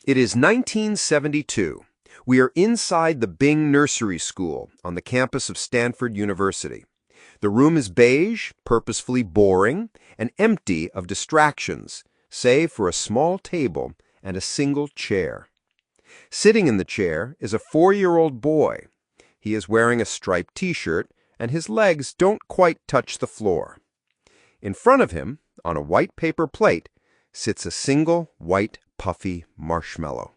It is 1972. We are inside the Bing Nursery School on the campus of Stanford University. The room is beige, purposefully boring, and empty of distractions, save for a small table and a single chair. Sitting in the chair is a 4-year-old boy. He is wearing a striped t-shirt, and his legs don't quite touch the floor. In front of him, on a white paper plate, sits a single white puffy marshmallow.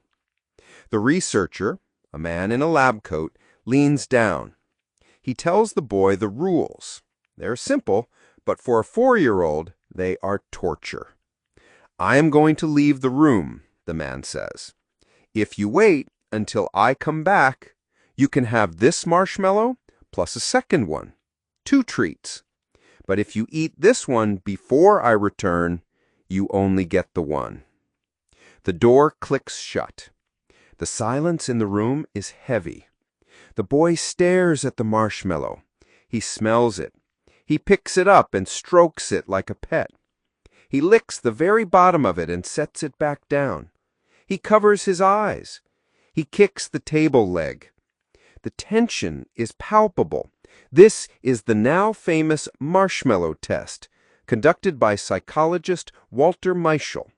The researcher, a man in a lab coat, leans down. He tells the boy the rules. They're simple, but for a 4-year-old, they are torture. "I am going to leave the room," the man says. "If you wait until I come back, you can have this marshmallow plus a second one, 2 treats. But if you eat this one before I return, you only get the one." The door clicks shut. The silence in the room is heavy. The boy stares at the marshmallow. He smells it. He picks it up and strokes it like a pet. He licks the very bottom of it and sets it back down. He covers his eyes. He kicks the table leg. The tension is palpable. This is the now famous marshmallow test, conducted by psychologist Walter Mischel.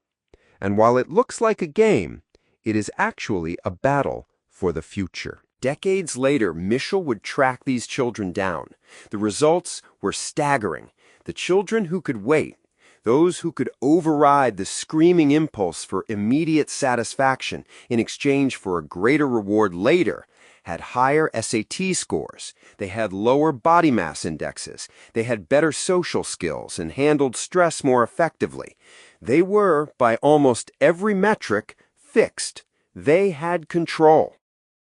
And while it looks like a game, it is actually a battle for the future. Decades later, Mischel would track these children down. The results were staggering. The children who could wait, those who could override the screaming impulse for immediate satisfaction in exchange for a greater reward later, had higher SAT scores. They had lower body mass indexes. They had better social skills and handled stress more effectively. They were, by almost every metric, fixed. They had control.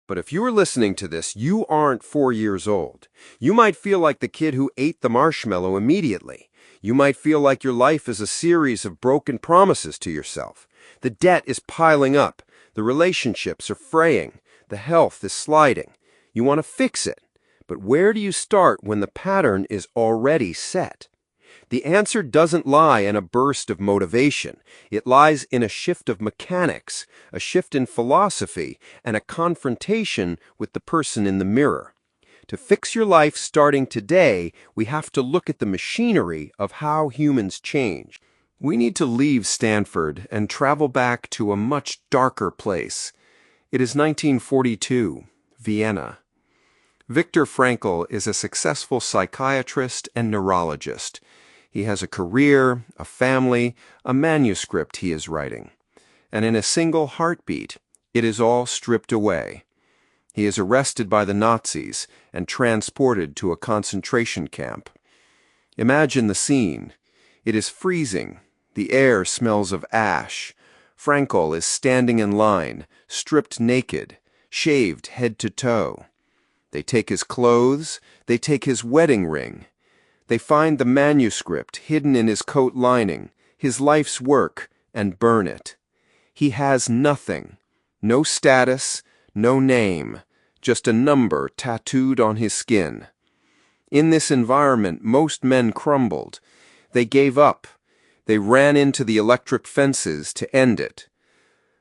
But if you are listening to this, you aren't 4 years old. You might feel like the kid who ate the marshmallow immediately. You might feel like your life is a series of broken promises to yourself. The debt is piling up. The relationships are fraying. The health is sliding. You want to fix it. But where do you start when the pattern is already set? The answer doesn't lie in a burst of motivation. It lies in a shift of mechanics, a shift in philosophy, and a confrontation with the person in the mirror. To fix your life starting today, we have to look at the machinery of how humans change. We need to leave Stanford and travel back to a much darker place. It is 1942, Vienna. Viktor Frankl is a successful psychiatrist and neurologist. He has a career, a family, a manuscript he is writing. And in a single heartbeat, it is all stripped away. He is arrested by the Nazis and transported to a concentration camp. Imagine the scene. It is freezing. The air smells of ash. Frankl is standing in line, stripped naked, shaved head to toe. They take his clothes. They take his wedding ring. They find the manuscript hidden in his coat lining, his life's work, and burn it. He has nothing. No status, no name, just a number tattooed on his skin. In this environment, most men crumbled. They gave up. They ran into the electric fences to end it.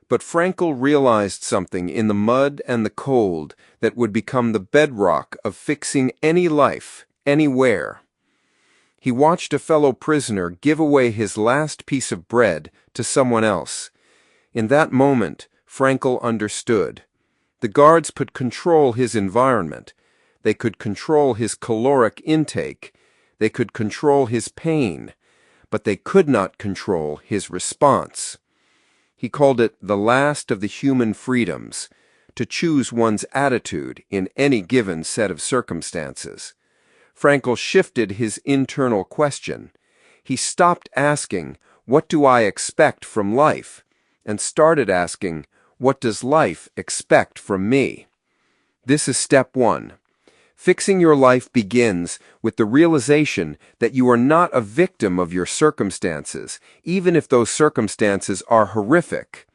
But Frankl realized something in the mud and the cold that would become the bedrock of fixing any life, anywhere. He watched a fellow prisoner give away his last piece of bread to someone else. In that moment, Frankl understood. The guards could control his environment. They could control his caloric intake. They could control his pain. But they could not control his response. He called it the last of the human freedoms, to choose one's attitude in any given set of circumstances. Frankl shifted his internal question. He stopped asking, "What do I expect from life?" and started asking, "What does life expect from me?" This is step 1. Fixing your life begins with the realization that you are not a victim of your circumstances, even if those circumstances are horrific.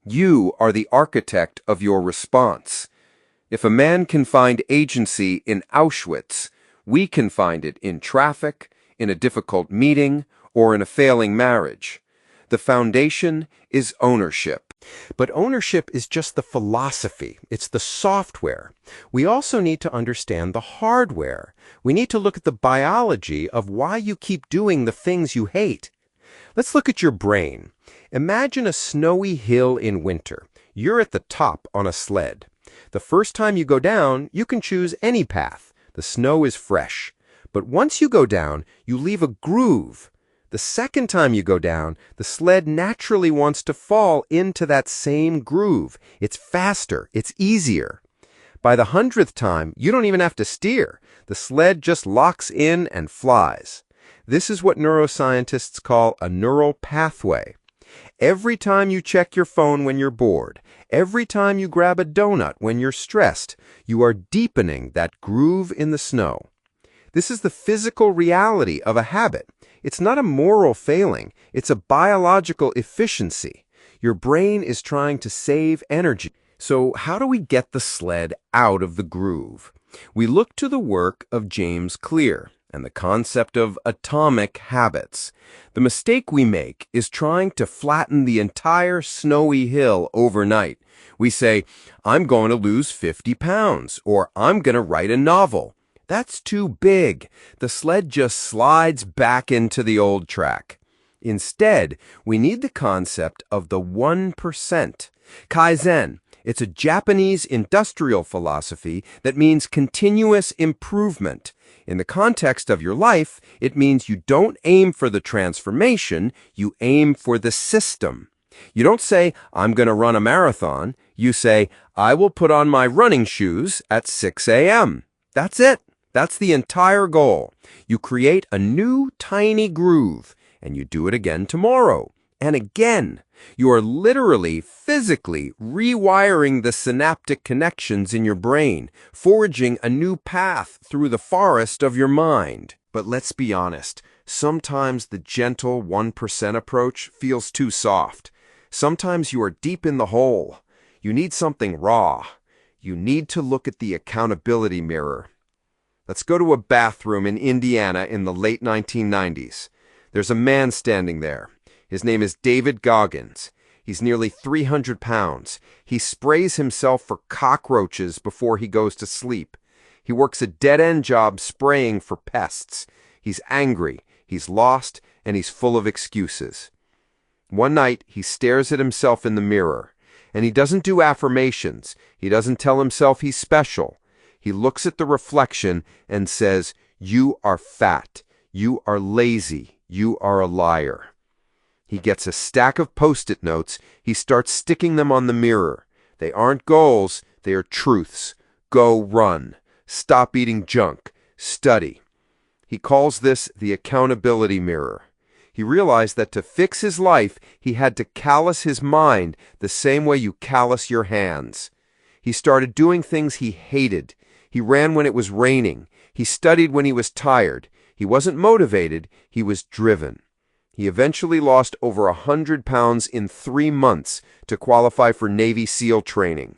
You are the architect of your response. If a man can find agency in Auschwitz, we can find it in traffic, in a difficult meeting, or in a failing marriage. The foundation is ownership. But ownership is just the philosophy. It's the software. We also need to understand the hardware. We need to look at the biology of why you keep doing the things you hate. Let's look at your brain. Imagine a snowy hill in winter. You're at the top on a sled. The first time you go down, you can choose any path. The snow is fresh. But once you go down, you leave a groove. The second time you go down, the sled naturally wants to fall into that same groove. It's faster. It's easier. By the 100th time, you don't even have to steer. The sled just locks in and flies. This is what neuroscientists call a neural pathway. Every time you check your phone when you're bored, every time you grab a donut when you're stressed, you are deepening that groove in the snow. This is the physical reality of a habit. It's not a moral failing. It's a biological efficiency. Your brain is trying to save energy. So how do we get the sled out of the groove? We look to the work of James Clear and the concept of atomic habits. The mistake we make is trying to flatten the entire snowy hill overnight. We say, I'm going to lose 50 pounds, or I'm going to write a novel. That's too big. The sled just slides back into the old track. Instead, we need the concept of the 1%. Kaizen. It's a Japanese industrial philosophy that means continuous improvement. In the context of your life, it means you don't aim for the transformation, you aim for the system. You don't say, I'm going to run a marathon. You say, I will put on my running shoes at 6 a.m. That's it. That's the entire goal. You create a new tiny groove, and you do it again tomorrow, and again. You are literally, physically rewiring the synaptic connections in your brain, forging a new path through the forest of your mind. But let's be honest, sometimes the gentle 1% approach feels too soft. Sometimes you are deep in the hole. You need something raw. You need to look at the accountability mirror. Let's go to a bathroom in Indiana in the late 1990s. There's a man standing there. His name is David Goggins. He's nearly 300 pounds. He sprays himself for cockroaches before he goes to sleep. He works a dead-end job spraying for pests. He's angry, he's lost, and he's full of excuses. One night, he stares at himself in the mirror, and he doesn't do affirmations. He doesn't tell himself he's special. He looks at the reflection and says, "You are fat. You are lazy. You are a liar." He gets a stack of Post-it notes. He starts sticking them on the mirror. They aren't goals. They are truths. Go run. Stop eating junk. Study. He calls this the accountability mirror. He realized that to fix his life, he had to callous his mind the same way you callous your hands. He started doing things he hated. He ran when it was raining. He studied when he was tired. He wasn't motivated. He was driven. He eventually lost over 100 pounds in 3 months to qualify for Navy SEAL training.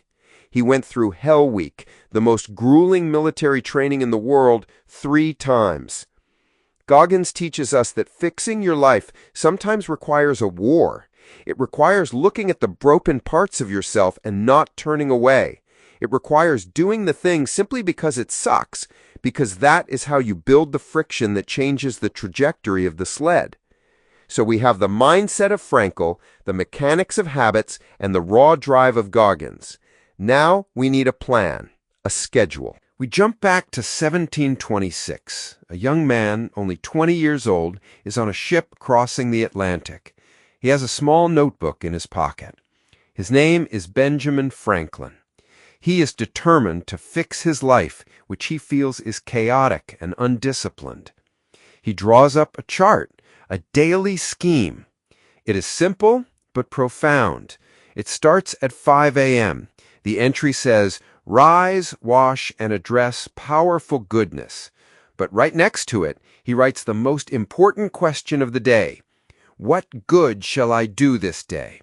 He went through Hell Week, the most grueling military training in the world, 3 times. Goggins teaches us that fixing your life sometimes requires a war. It requires looking at the broken parts of yourself and not turning away. It requires doing the thing simply because it sucks, because that is how you build the friction that changes the trajectory of the sled. So we have the mindset of Frankl, the mechanics of habits, and the raw drive of Goggins. Now we need a plan, a schedule. We jump back to 1726. A young man, only 20 years old, is on a ship crossing the Atlantic. He has a small notebook in his pocket. His name is Benjamin Franklin. He is determined to fix his life, which he feels is chaotic and undisciplined. He draws up a chart, a daily scheme. It is simple but profound. It starts at 5 a.m. The entry says, "Rise, wash, and address powerful goodness." But right next to it, he writes the most important question of the day. What good shall I do this day?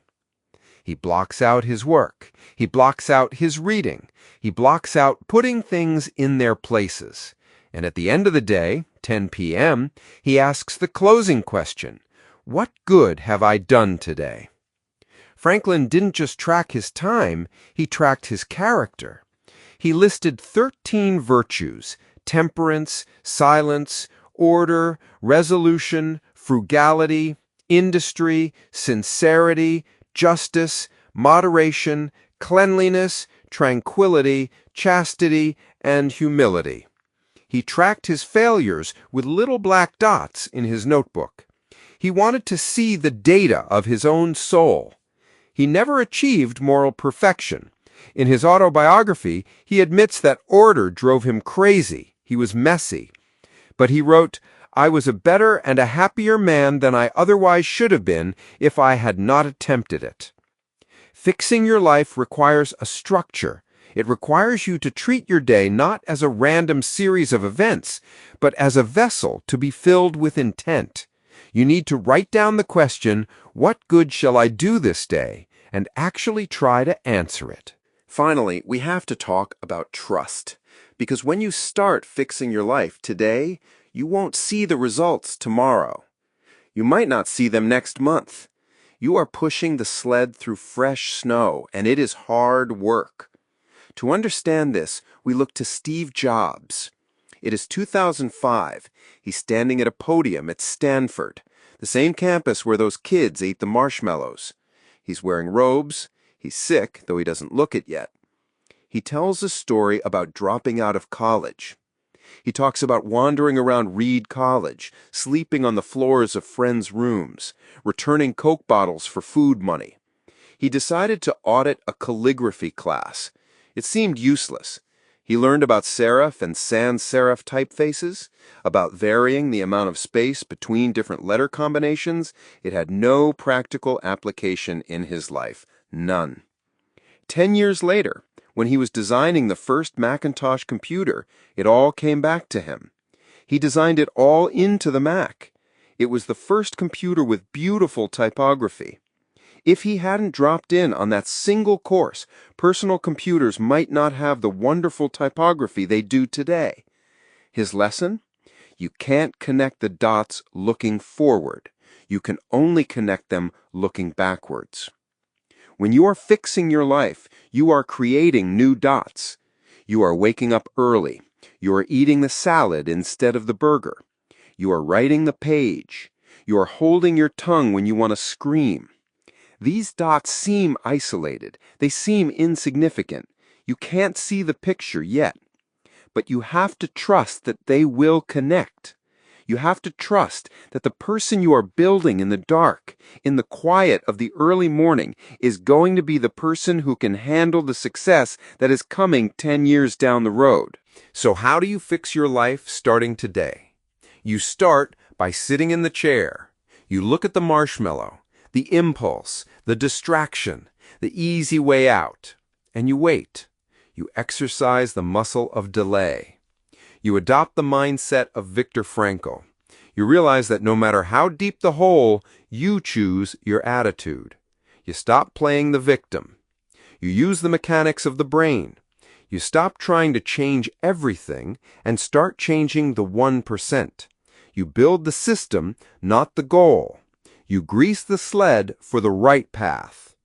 He blocks out his work. He blocks out his reading. He blocks out putting things in their places. And at the end of the day, 10 p.m., he asks the closing question, what good have I done today? Franklin didn't just track his time, he tracked his character. He listed 13 virtues: temperance, silence, order, resolution, frugality, industry, sincerity, justice, moderation, cleanliness, tranquility, chastity, and humility. He tracked his failures with little black dots in his notebook. He wanted to see the data of his own soul. He never achieved moral perfection. In his autobiography, he admits that order drove him crazy. He was messy. But he wrote, "I was a better and a happier man than I otherwise should have been if I had not attempted it." Fixing your life requires a structure. It requires you to treat your day not as a random series of events, but as a vessel to be filled with intent. You need to write down the question, "What good shall I do this day?" and actually try to answer it. Finally, we have to talk about trust. Because when you start fixing your life today, you won't see the results tomorrow. You might not see them next month. You are pushing the sled through fresh snow, and it is hard work. To understand this, we look to Steve Jobs. It is 2005. He's standing at a podium at Stanford, the same campus where those kids ate the marshmallows. He's wearing robes. He's sick, though he doesn't look it yet. He tells a story about dropping out of college. He talks about wandering around Reed College, sleeping on the floors of friends' rooms, returning Coke bottles for food money. He decided to audit a calligraphy class. It seemed useless. He learned about serif and sans serif typefaces, about varying the amount of space between different letter combinations. It had no practical application in his life. None. 10 years later, when he was designing the first Macintosh computer, it all came back to him. He designed it all into the Mac. It was the first computer with beautiful typography. If he hadn't dropped in on that single course, personal computers might not have the wonderful typography they do today. His lesson? You can't connect the dots looking forward. You can only connect them looking backwards. When you are fixing your life, you are creating new dots. You are waking up early. You are eating the salad instead of the burger. You are writing the page. You are holding your tongue when you want to scream. These dots seem isolated. They seem insignificant. You can't see the picture yet. But you have to trust that they will connect. You have to trust that the person you are building in the dark, in the quiet of the early morning, is going to be the person who can handle the success that is coming 10 years down the road. So how do you fix your life starting today? You start by sitting in the chair. You look at the marshmallow, the impulse, the distraction, the easy way out, and you wait. You exercise the muscle of delay. You adopt the mindset of Viktor Frankl. You realize that no matter how deep the hole, you choose your attitude. You stop playing the victim. You use the mechanics of the brain. You stop trying to change everything and start changing the 1%. You build the system, not the goal. You grease the sled for the right path.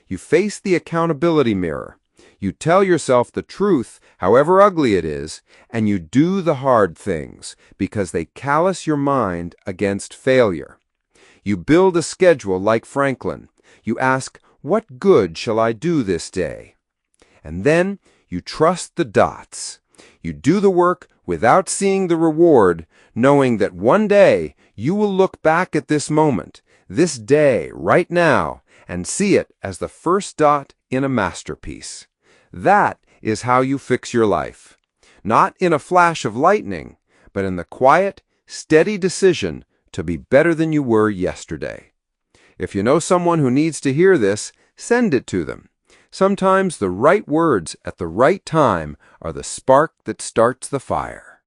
You face the accountability mirror. You tell yourself the truth, however ugly it is, and you do the hard things because they callous your mind against failure. You build a schedule like Franklin. You ask, "What good shall I do this day?" And then you trust the dots. You do the work without seeing the reward, knowing that one day you will look back at this moment, this day, right now, and see it as the first dot in a masterpiece. That is how you fix your life. Not in a flash of lightning, but in the quiet, steady decision to be better than you were yesterday. If you know someone who needs to hear this, send it to them. Sometimes the right words at the right time are the spark that starts the fire.